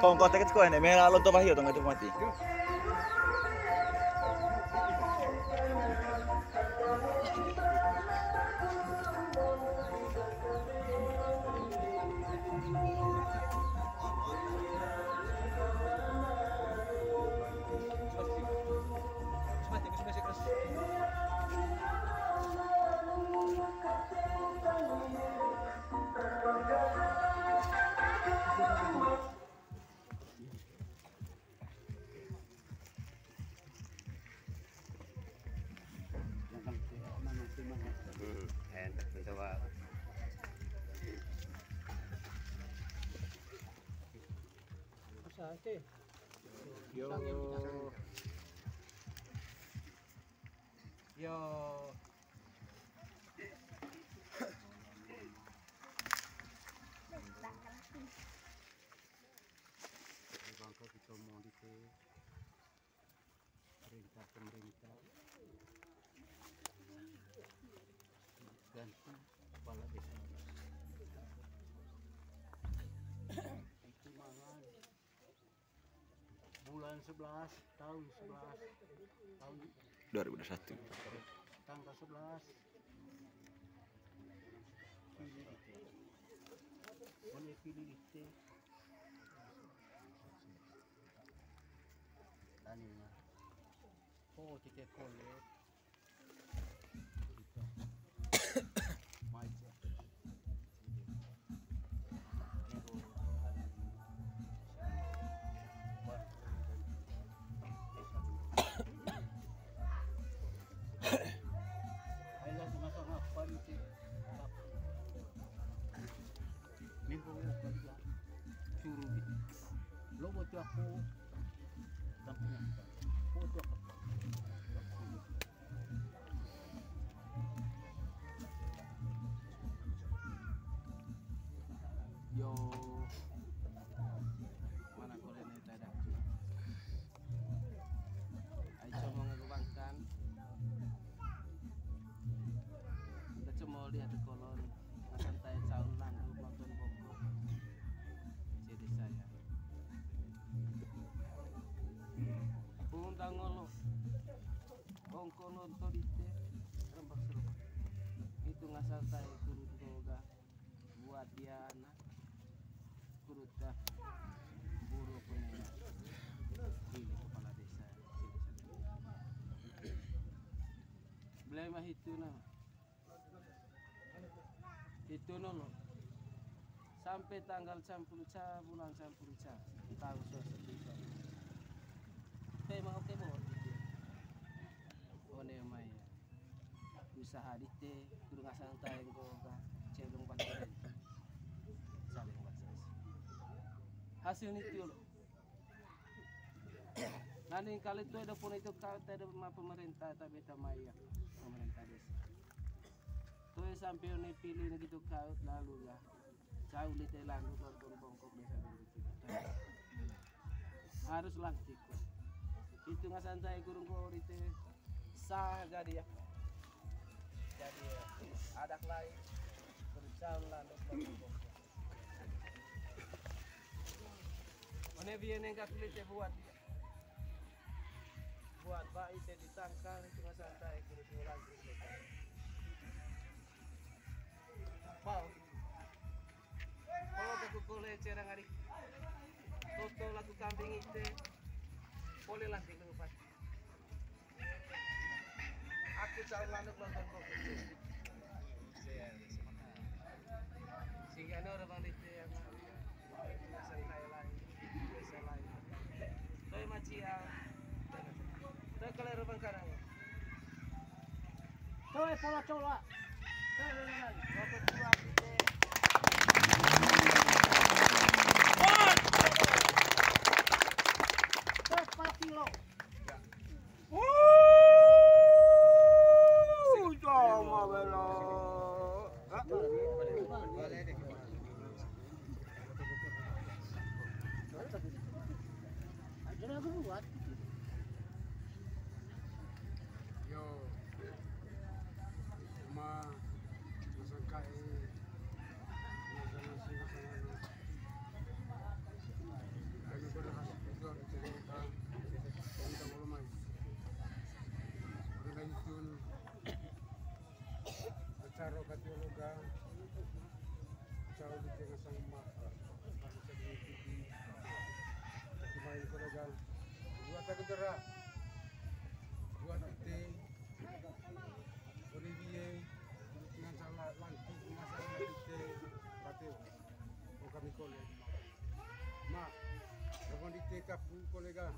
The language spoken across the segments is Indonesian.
bongkot ket ko ene mera lonto bahyo tong itu mati. Yo. Bangka kita mau di pemerintah ganti kepala desa. Itu mangan bulan 11 tahun 2021. tanggal 11 pilih itu taninya oh kita kolek maja aku tampaknya foto yo mana kolene dadak ai coba ngegubangkan kita cuma lihat kolon santai saulan nonton boko jadi saya Punta ngolo, ongko nonton itu, rembak serba. Itu ngasal saya kurut toga, buat dia anak, kurut dah, buruk punya. Ini kepala desa. Belema itu nah, itu nolo. Sampai tanggal 10 bulan 10 tahun 2021. Memang oke mau one mai usaha dite kudu ngasang taeng ko ka celung pakai saling baca hasil itu lo nanti kali itu ada pun itu kau ada pemerintah tapi tamaya pemerintah desa tuh sampai ini pilih gitu kau lalu lah jauh dite lalu nonton bongkok desa gitu harus lantik itu nggak santai kurung kor itu sah jadi ya adat lain berjalan mana biar nengkak kulit buat baik itu ditangkal itu nggak santai kurung lagi pau kalau aku boleh cerang hari foto lagu kambing itu boleh lantik lupa. Aku calon lanuk nonton kok. Sehingga ada orang itu yang biasa lain, biasa lain. Tapi macia, tapi kalau orang karang. Coba coba. Waktu tua kita. Kilo. Jangan bela. Boleh deh. Jadi aku buat. Yo. Ma masangkai. Masangkai. Karo katiologa jauh di tengah sang mak harus diikuti main kologal buat aku gerak buat titik Olivier dengan salah lantik dengan salah titik patio kami kolej mak kalau di kapu kolega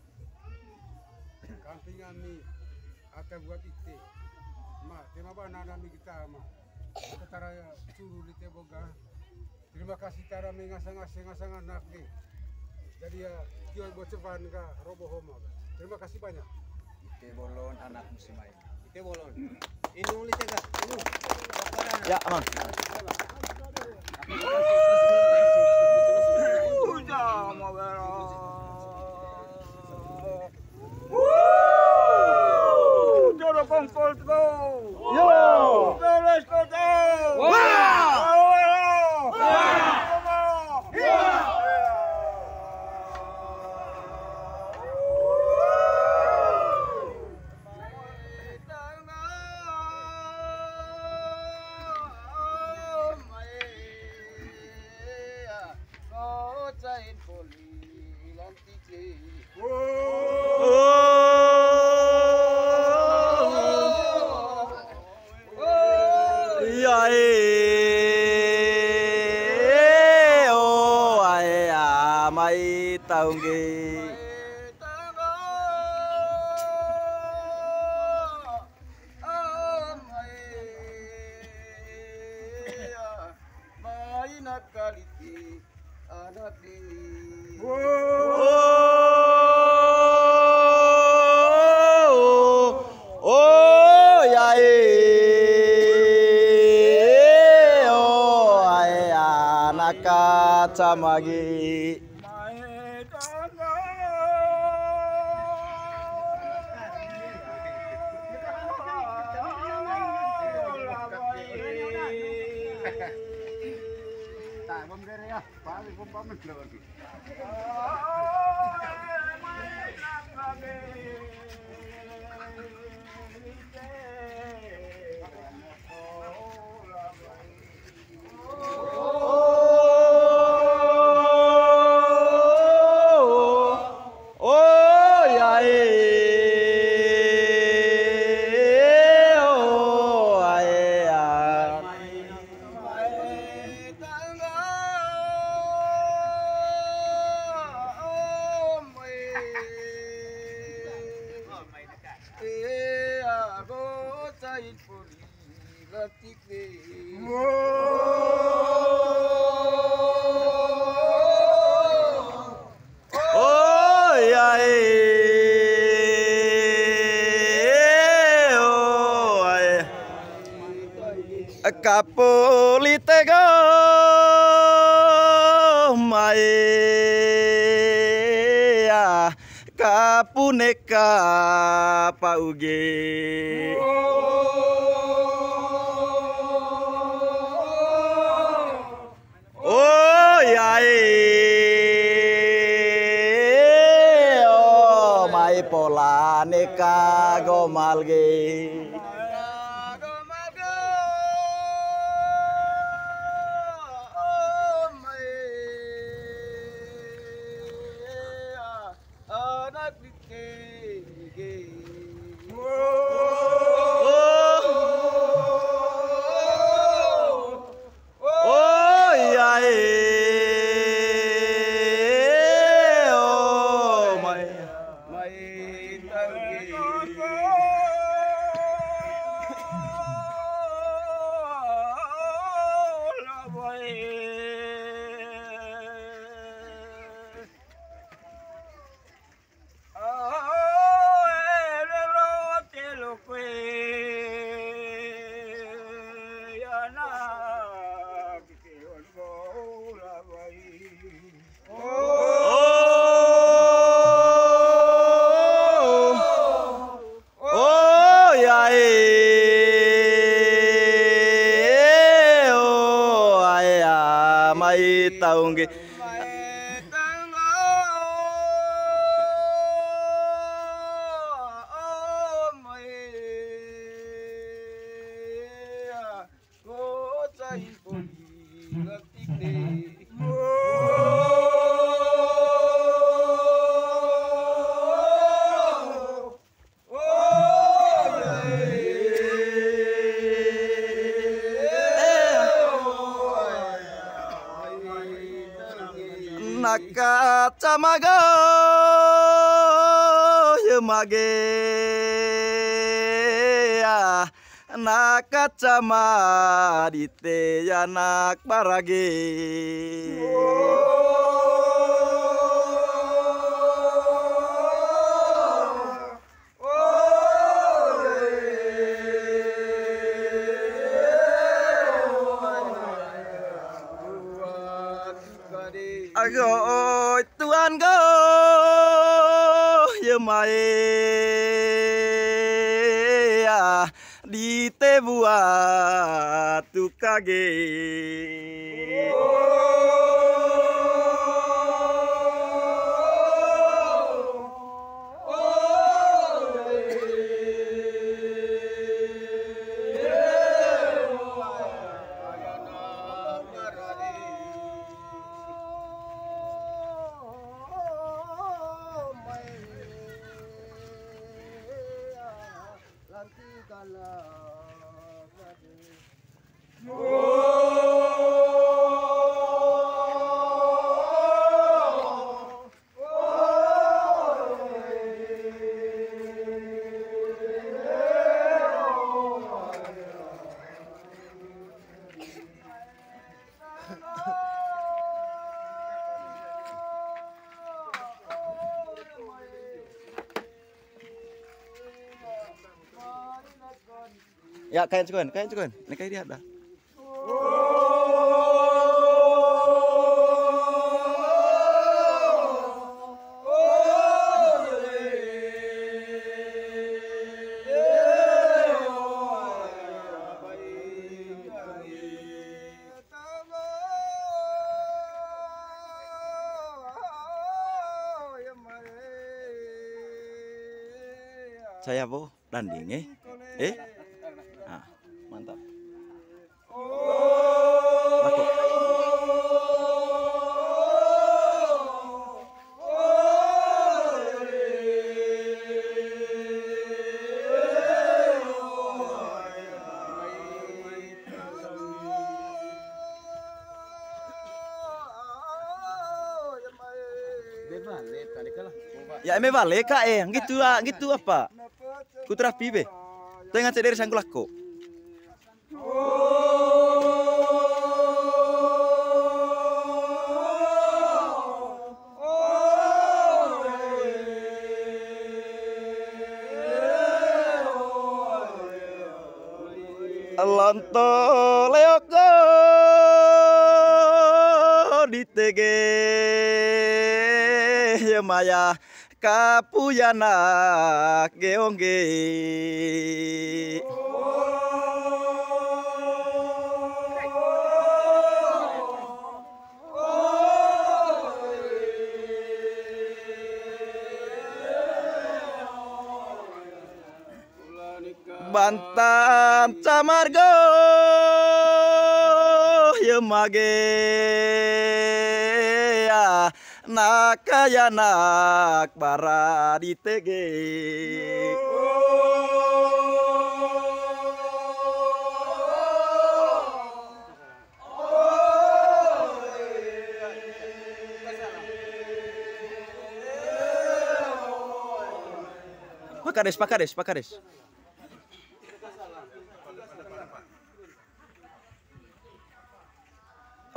kamping kami akan buat titik mak tema bana nami kita mak setara suruh di teboga terima kasih cara mengasang-asang anak nih jadi ya kio bocevan ka robo homa terima kasih banyak Ite bolon anak musimai. Ite bolon. Ini ulit ya kak. Ini. Ya, aman. Joro kongkol to. Yo. Let's go to. Mai tahu nggih. Oh ya anak kacamagi. tak pemberi ya paling pemberi lagi Kapolitego maea kapuneka pauge oh yae oh mai polane kagomalge tahu nggih Oh Nakacamago yemage ya nakacama dite anak barage Ago tuan go yemae ya di tebuat tukage Ya kain cukuan. Ini kayak dia dah. Saya bu danding Nah, mantap. Laku. Ya eme balik kak gitu apa? Kutra pibe. Tengah cedera sangku laku. Lonto leoko ditege maya kapuyana geongge Bantan camargo yemage ya nakaya nak bara ditege Pakades.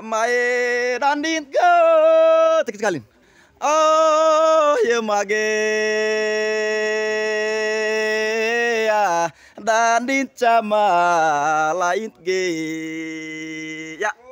Mae dandin go tekit kalin. Oh ya mage ya dandin cama lain ge ya.